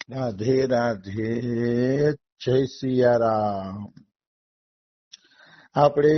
રાધે રાધે. જય સિયારામ. આપણે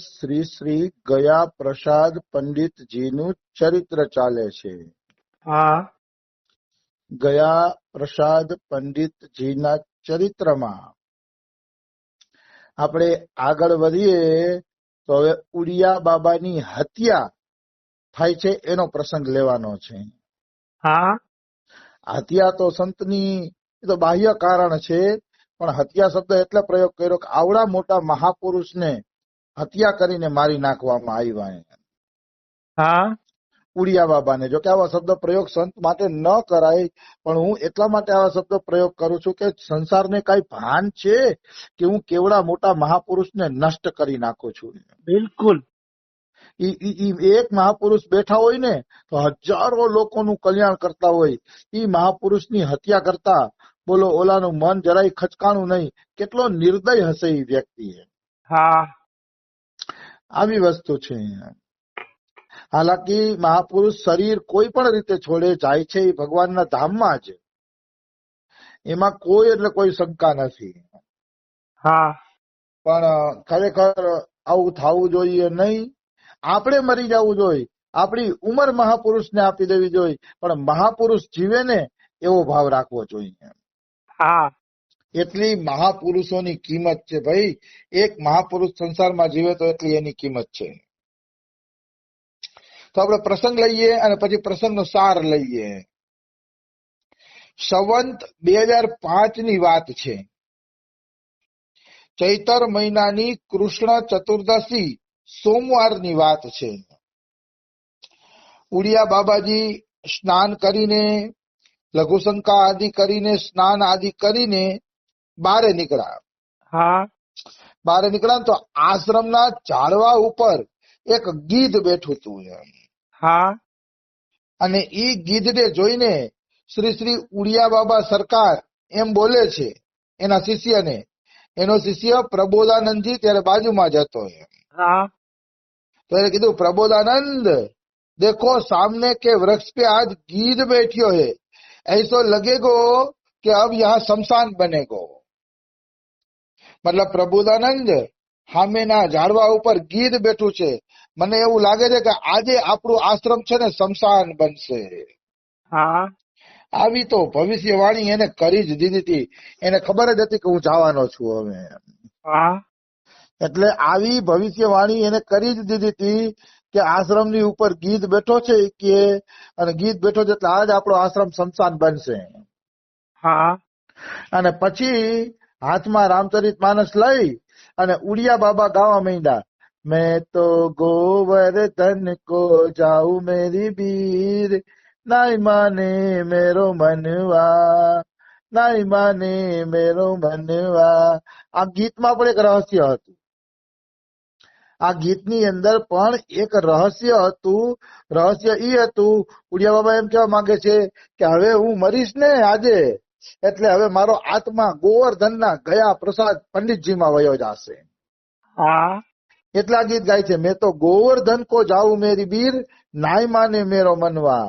શ્રી શ્રી ગયા પ્રસાદ પંડિતજીનું ચરિત્ર ચાલે છે. હા ગયા પ્રસાદ પંડિતજીના ચરિત્રમાં આપણે આગળ વધીએ તો હવે ઉડિયા બાબાની હત્યા થાય છે એનો પ્રસંગ લેવાનો છે. હા હત્યા તો સંતની એ તો બાહ્ય કારણ છે, પણ હત્યા શબ્દ એટલે પ્રયોગ કર્યો કે આવડા મોટા મહાપુરુષને હત્યા કરીને મારી નાખવામાં આવ્યા. હા ઉડિયા બાબાને, જો કે આવા શબ્દ પ્રયોગ સંત માટે ન કરાય, પણ હું એટલા માટે આવા શબ્દ પ્રયોગ કરું છું કે સંસારને કઈ ભાન છે કે હું કેવડા મોટા મહાપુરુષને નષ્ટ કરી નાખું છું. બિલકુલ. એક મહાપુરુષ બેઠા હોય ને તો હજારો લોકોનું કલ્યાણ કરતા હોય. ઈ મહાપુરુષની હત્યા કરતા બોલો ઓલાનું મન જરાય ખચકાણું નહીં. કેટલો નિર્દય હશે એ વ્યક્તિ. હા આવી વસ્તુ છે. હાલાકી મહાપુરુષ શરીર કોઈ પણ રીતે છોડે જાય છે એ ભગવાનના ધામમાં જ, એમાં કોઈ એટલે કોઈ શંકા નથી. હા પણ ખરેખર આવું થવું જોઈએ નહીં. આપણે મરી જવું જોઈએ, આપણી ઉંમર મહાપુરુષને આપી દેવી જોઈએ, પણ મહાપુરુષ જીવે ને એવો ભાવ રાખવો જોઈએ. હા એટલી મહાપુરુષોની કિંમત છે ભાઈ. એક મહાપુરુષ સંસારમાં જીવે તો એટલી એની કિંમત છે. તો આપણે પ્રસંગ લઈએ અને પછી પ્રસંગનો સાર લઈએ. સંવંત 2005 ની વાત છે. ચૈતર મહિનાની કૃષ્ણ ચતુર્દશી સોમવારની વાત છે. ઉડિયા બાબાજી સ્નાન કરીને, લઘુશંકા આદિ કરીને, સ્નાન આદિ કરીને બારે નીકળ્યા. હા બારે નીકળ્યા તો આશ્રમના ઝાડવા ઉપર એક ગીધ બેઠું હતું. હા અને ઈ ગીધને જોઈને શ્રી શ્રી ઉડિયા બાબા સરકાર એમ બોલે છે એના શિષ્યને. એનો શિષ્ય પ્રબોધાનંદજી ત્યારે બાજુમાં જ હતો. હા તો એને કીધું, प्रबोधानंद देखो सामने के वृक्ष पे आज गीध बैठियो है, ऐसो लगेगो कि अब यहाँ शमशान बनेगो. મતલબ પ્રબોધાનંદ સામેના ઝાડવા ઉપર ગીધ બેઠું છે, મને એવું લાગે છે કે આજે આપણું આશ્રમ છે ને શમશાન બનશે. હા આવી તો ભવિષ્યવાણી એને કરી જ દીધી હતી. એને ખબર જ હતી કે હું જવાનો છું હવે. હા એટલે આવી ભવિષ્યવાણી એને કરી જ દીધી હતી કે આશ્રમની ઉપર ગીધ બેઠો છે કે, અને ગીધ બેઠો છે એટલે આજ આપણો આશ્રમ શમશાન બનશે. હા અને પછી હાથમાં રામચરિત માનસ લઈ અને ઉડિયા બાબા ગાવા માંડ્યા. મેં તો ગોવર્ધન કો જાઉં મેરી બીર, નાઈ માને મેરો મનવા, નાઈ માને મેરો મનવા. આ ગીતમાં પણ એક રહસ્ય હતું. આ ગીતની અંદર પણ એક રહસ્ય હતું. રહસ્ય ઈ હતું, ઉડિયા બાબા એમ કહેવા માંગે છે કે હવે હું મરીશ ને આજે, એટલે હવે મારો આત્મા ગોવર્ધનના ગયા પ્રસાદ પંડિતજીમાં વયો જશે. હા એટલા ગીત ગાય છે. મેં તો ગોવર્ધન કો જાઉં મેરી બીર, નાઈ માને મેરો મનવા.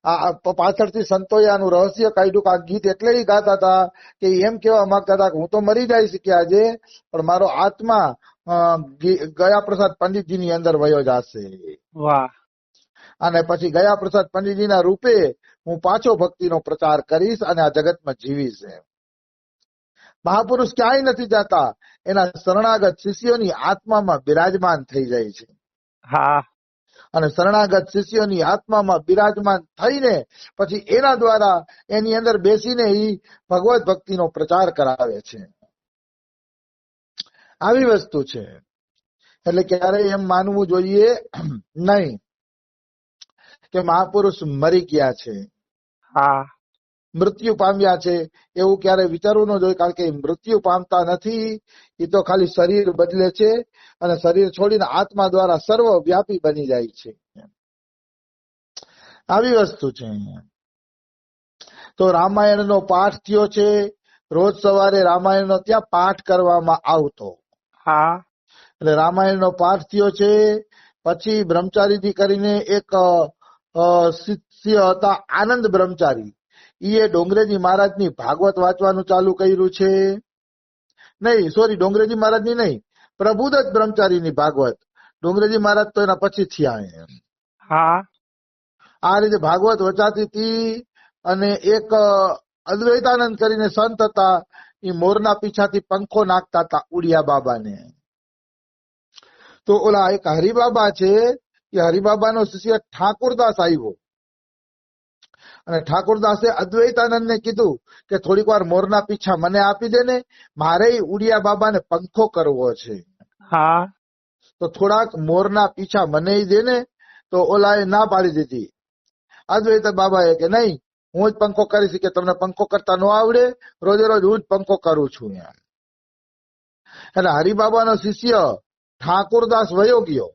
આ પાછળથી સંતોએ આનું રહસ્ય કાઢ્યું કે આ ગીત એટલે ગાતા હતા કે એમ કહેવા માંગતા હતા કે હું તો મરી જઈશ કે આજે, પણ મારો આત્મા ગયા પ્રસાદ પંડિતજીની અંદર વયો જશે. વાહ. અને પછી ગયા પ્રસાદ પંડિતજીના રૂપે હું પાછો ભક્તિનો પ્રચાર કરીશ અને આ જગતમાં જીવીશ. મહાપુરુષ ક્યાંય નથી જતા, એના શરણાગત શિષ્યોની આત્મામાં બિરાજમાન થઈ જાય છે. હા અને શરણાગત શિષ્યોની આત્મામાં બિરાજમાન થઈને પછી એના દ્વારા એની અંદર બેસીને ઈ ભગવત ભક્તિનો પ્રચાર કરાવે છે. આવી વસ્તુ છે. એટલે ક્યારેય એમ માનવું જોઈએ નહીં કે મહાપુરુષ મરી ગયા છે, હા મૃત્યુ પામ્યા છે, એવું ક્યારે વિચારવું ન જોઈએ. કારણ કે મૃત્યુ પામતા નથી, એ તો ખાલી શરીર બદલે છે અને શરીર છોડીને આત્મા દ્વારા સર્વ વ્યાપી બની જાય છે. આવી વસ્તુ છે. તો રામાયણનો પાઠ થયો છે. રોજ સવારે રામાયણનો ત્યાં પાઠ કરવામાં આવતો. હા એટલે રામાયણનો પાઠ થયો છે. પછી બ્રહ્મચારીજી કરીને એક શિષ્ય હતા, આનંદ બ્રહ્મચારી. ઈએ ડોંગરેજી મહારાજની ભાગવત વાંચવાનું ચાલુ કર્યું છે. નહીં, સોરી, ડોંગરેજી મહારાજની નહીં, પ્રભુદત્ત બ્રહ્મચારીની ભાગવત. ડોંગરેજી મહારાજ તો એના પછી થયા. હા આ રીતે ભાગવત વચાતી હતી. અને એક અદ્વૈતાનંદ કરીને સંત હતા, એ મોરના પીછાથી પંખો નાખતા હતા ઉડિયા બાબાને. તો ઓલા એક હરિબાબા છે, એ હરિબાબાનો શિષ્ય ઠાકુરદાસ આવ્યો અને ઠાકુરદાસે અદ્વૈતાનંદને કીધું કે થોડીક વાર મોરના પીછા મને આપી દે ને, મારે ઉડિયા બાબાને પંખો કરવો છે. હા તો થોડાક મોરના પીછા મને દે ને. તો ઓલાએ ના પાડી દીધી. અદ્વૈત બાબાએ કે નહીં, હું જ પંખો કરીશ, કે તમને પંખો કરતા ન આવડે, રોજે રોજ હું જ પંખો કરું છું. એટલે હરિબાબાનો શિષ્ય ઠાકુરદાસ વયો ગયો,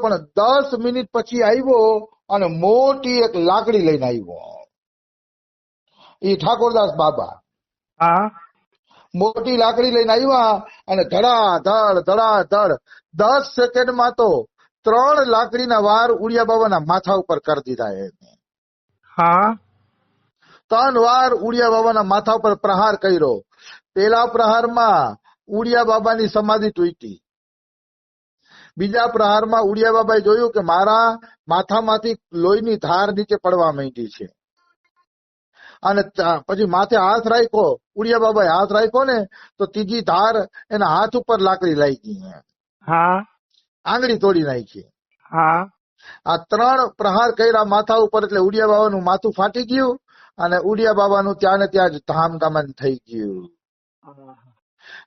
પણ 10 મિનિટ પછી આવ્યો અને મોટી એક લાકડી લઈને આવ્યો. એ ઠાકોરદાસ બાબા હા મોટી લાકડી લઈને આવ્યા અને ધડાધડ 10 સેકન્ડમાં તો 3 લાકડીના વાર ઉડિયા બાબાના માથા ઉપર કરી દીધા. હા 3 વાર ઉડિયા બાબાના માથા ઉપર પ્રહાર કર્યો. પેલા પ્રહારમાં ઉડિયા બાબાની સમાધિ તૂટી. બીજા પ્રહારમાં ઉડિયા બાબાએ જોયું કે મારા માથામાંથી લોહીની ધાર નીચે પડવા માંડી છે. અને પછી માથે હાથ રાખ્યો, ઉડિયા બાબાએ હાથ રાખ્યો ને, તો ત્રીજી ધાર એના હાથ ઉપર લાકડી લાગી. હા આંગળી તોડી નાખી. હા આ 3 પ્રહાર કર્યા માથા ઉપર, એટલે ઉડિયા બાબાનું માથું ફાટી ગયું અને ઉડિયા બાબાનું ત્યાં ને ત્યાં જ ધામ ગમન થઈ ગયું.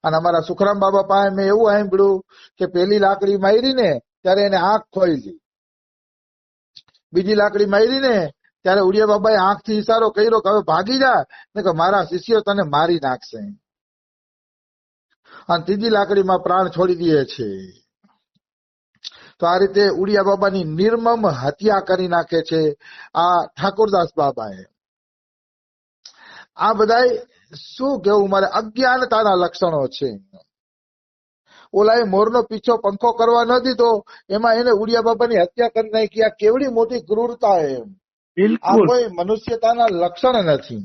અને અમારા સુખરામ બાબા પાસે મેં એવું સાંભળ્યું કે પેલી લાકડી મારી ને ત્યારે એને આંખ ખોલી, બીજી લાકડી મારી ને ત્યારે ઉડિયા બાબાએ આંખથી ઈશારો કર્યો કે હવે ભાગી જા, ને કે મારા શિષ્યો તને મારી નાખશે. અને ત્રીજી લાકડીમાં પ્રાણ છોડી દે છે. તો આ રીતે ઉડિયા બાબાની નિર્મમ હત્યા કરી નાખે છે આ ઠાકોરદાસ બાબાએ. આ બધા શું કેવું મારે, અજ્ઞાનતાના લક્ષણો છે. ઓલાએ મોરનો પીછો પંખો કરવા ન દીધો, એમાં એને ઉડિયા બાબાની હત્યા કરી નાખી. આ કેવડી મોટી ક્રૂરતા એમ. આ બિલકુલ કોઈ મનુષ્યતાના લક્ષણ નથી.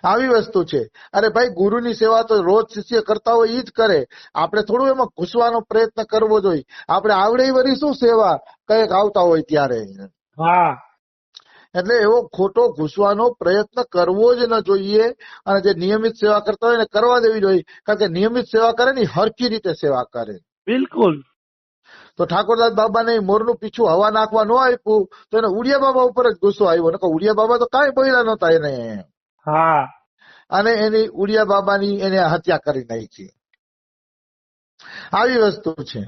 આવી વસ્તુ છે. અરે ભાઈ, ગુરુની સેવા તો રોજ શિષ્ય કરતા હોય ઈ જ કરે. આપણે થોડું એમાં ઘૂસવાનો પ્રયત્ન કરવો જોઈએ. આપણે આવડે વરી શું સેવા કઈક આવતા હોય ત્યારે. હા એટલે એવો ખોટો ઘૂસવાનો પ્રયત્ન કરવો જ ન જોઈએ. અને જે નિયમિત સેવા કરતા હોય ને કરવા દેવી જોઈએ. કારણ કે નિયમિત સેવા કરે ને હરખી રીતે સેવા કરે. બિલકુલ તો ઠાકોરદાસ બાબાને મોરનું પીછું હવા નાખવા ન આપ્યું, તો એને ઉડિયા બાબા ઉપર જ ગુસ્સો આવ્યો. નકર ઉડિયા બાબા તો કાંઈ બોલ્યા નતા એને. હા અને એની ઉડિયા બાબાની એને હત્યા કરી નાખી. આવી વસ્તુ છે.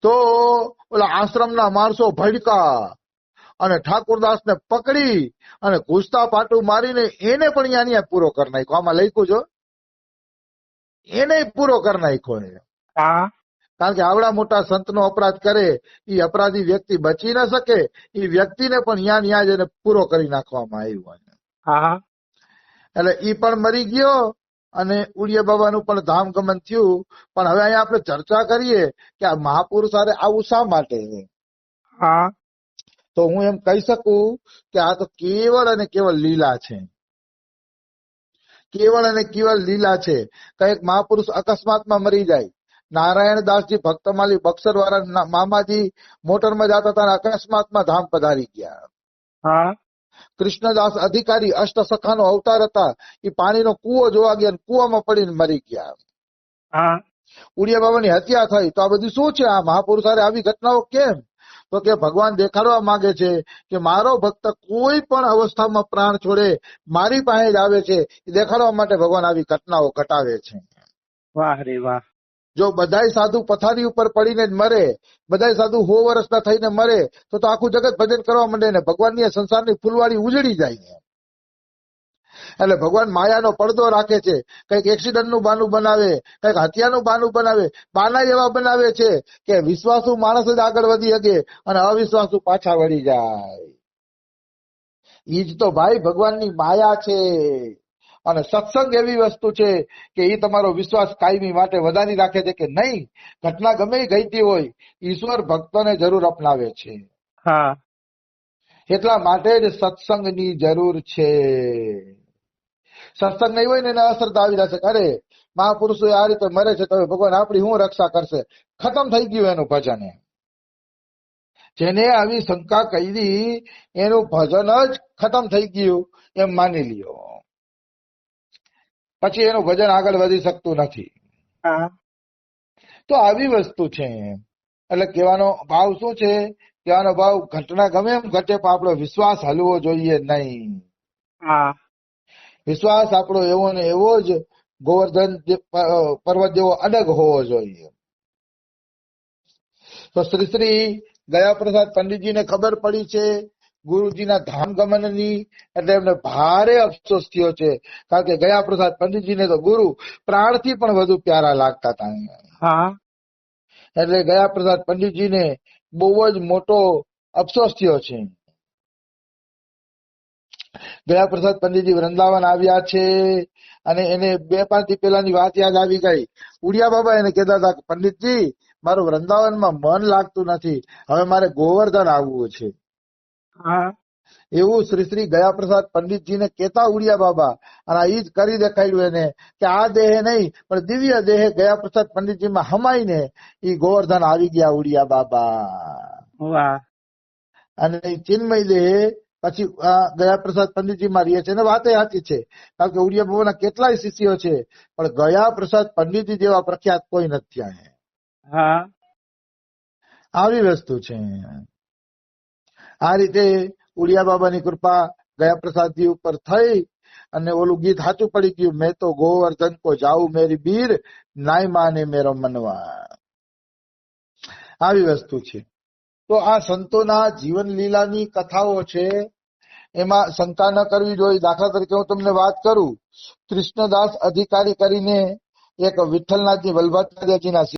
તો ઓલા આશ્રમના માણસો ભડકા અને ઠાકોરદાસને પકડી અને ઘૂસતા પાટું મારીને એને પણ અહીંયા પૂરો કરી નાખ્યો. આમાં લખ્યું જો, એને પૂરો કરી નાખ્યો. હા કારણ કે આવડા મોટા સંતનો અપરાધ કરે, એ અપરાધી વ્યક્તિ બચી ન શકે. એ વ્યક્તિને પણ ન્યા જ એને પૂરો કરી નાખવામાં આવ્યો. હા એટલે ઈ પણ મરી ગયો અને ઉડિયા બાબાનું પણ ધામ ગમન થયું. પણ હવે અહીંયા આપણે ચર્ચા કરીએ કે આ મહાપુરુષ હારે આવું શા માટે. હા તો હું એમ કહી શકું કે આ તો કેવળ અને કેવળ લીલા છે. કેવળ અને કેવળ લીલા છે. કઈક મહાપુરુષ અકસ્માતમાં મરી જાય. નારાયણદાસજી ભક્તમાલી બક્સર વાળા મામાજી મોટરમાં જતા હતા, અકસ્માતમાં ધામ પધારી ગયા. હા કૃષ્ણદાસ અધિકારી અષ્ટ સખાનો અવતાર હતા, એ પાણીનો કૂવો જોવા ગયા અને કૂવામાં પડીને મરી ગયા. હા ઉડિયા બાબાની હત્યા થઈ. તો આ બધું શું છે? આ મહાપુરુષ હારે આવી ઘટનાઓ કેમ? તો કે ભગવાન દેખાડવા માંગે છે કે મારો ભક્ત કોઈ પણ અવસ્થામાં પ્રાણ છોડે મારી પાસે જ આવે છે. એ દેખાડવા માટે ભગવાન આવી ઘટનાઓ ઘટાવે છે. વાહ રે વાહ. જો બધાય સાધુ પથારી ઉપર પડીને જ મરે, બધાય સાધુ 100 વર્ષના થઈને મરે, તો આખું જગત ભજન કરવા માંડે ને ભગવાનની સંસારની ફૂલવાડી ઉજળી જાય. એટલે ભગવાન માયાનો પડદો રાખે છે. કઈક એક્સિડન્ટનું બાનું બનાવે, કઈક હત્યાનું બાનું બનાવે. બાના એવા બનાવે છે કે વિશ્વાસુ માણસ જ આગળ વધી શકે અને અવિશ્વાસુ પાછા વળી જાય. ઈ જ તો ભાઈ ભગવાનની માયા છે. અને સત્સંગ એવી વસ્તુ છે કે એ તમારો વિશ્વાસ કાયમી માટે વધારી રાખે છે કે નહીં, ઘટના ગમે એ ઘટી હોય, ઈશ્વર ભક્તોને જરૂર અપનાવે છે. હા એટલા માટે જ સત્સંગની જરૂર છે. સત્સંગ નહીં હોય ને એને અસરતા આવી જશે. અરે મહાપુરુષો આ રીતે મરે છે તો હવે ભગવાન આપણી શું રક્ષા કરશે? ખતમ થઈ ગયું એનું ભજન. જેને આવી શંકા કરી એનું ભજન જ ખતમ થઈ ગયું એમ માની લ્યો. પછી એનું ભજન આગળ વધી શકતું નથી. હા તો આવી વસ્તુ છે. એટલે કહેવાનો ભાવ શું છે? કહેવાનો ભાવ ઘટના ગમે એમ ઘટે પણ આપણો વિશ્વાસ હલવો જોઈએ નહીં. હા વિશ્વાસ આપણો એવો ને એવો જ ગોવર્ધન પર્વત જેવો અડગ હોવો જોઈએ. તો શ્રી ગયા પ્રસાદ પંડિતજીને ખબર પડી છે ગુરુજીના ધામ ગમનની, એટલે એમને ભારે અફસોસ થયો છે. કારણ કે ગયા પ્રસાદ પંડિતજીને તો ગુરુ પ્રાણથી પણ વધુ પ્યારા લાગતા હતા. હા એટલે ગયા પ્રસાદ પંડિતજીને બહુ જ મોટો અફસોસ થયો છે. ગયા પ્રસાદ પંડિતજી વૃંદાવન આવ્યા છે અને એને 2-5 દી પહેલાની વાત યાદ આવી ગઈ. ઉડિયા બાબા એને કહેતા હતા કે પંડિતજી મારું વૃંદાવનમાં મન લાગતું નથી, હવે મારે ગોવર્ધન આવવું છે. હા એવું શ્રી ગયા પ્રસાદ પંડિતજીને કહેતા ઉડિયા બાબા, અને ઈ જ કરી દેખાડ્યું એને કે આ દેહે નહીં પણ દિવ્ય દેહે ગયા પ્રસાદ પંડિતજીમાં હમાઈને ઈ ગોવર્ધન આવી ગયા ઉડિયા બાબા. વાહ અને ઈ ચિન્મય દેહે પછી ગયા પ્રસાદ પંડિતજી માં રહીએ છે. અને વાતે સાચી છે, કારણ કે ઉડિયા બાબાના કેટલાય શિષ્યો છે પણ ગયા પ્રસાદ પંડિતજી જેવા પ્રખ્યાત કોઈ નથી થયા. હા આવી વસ્તુ છે. આ રીતે ઉડિયા બાબાની કૃપા ગયા પ્રસાદજી ઉપર થઈ અને ઓલું ગીત સાચું પડી ગયું, મેં તો ગોવર્ધન કો જાઉં મેરી બીર, નાય માને મેરો મનવા. આવી વસ્તુ છે. તો આ સંતોના જીવન લીલાની કથાઓ છે, એમાં શંકા ન કરવી જોઈએ. દાખલા તરીકે હું તમને વાત કરું, કૃષ્ણદાસ અધિકારી કરીને એક વિઠ્ઠલનાથજી વલ્લભાચાર્યજીના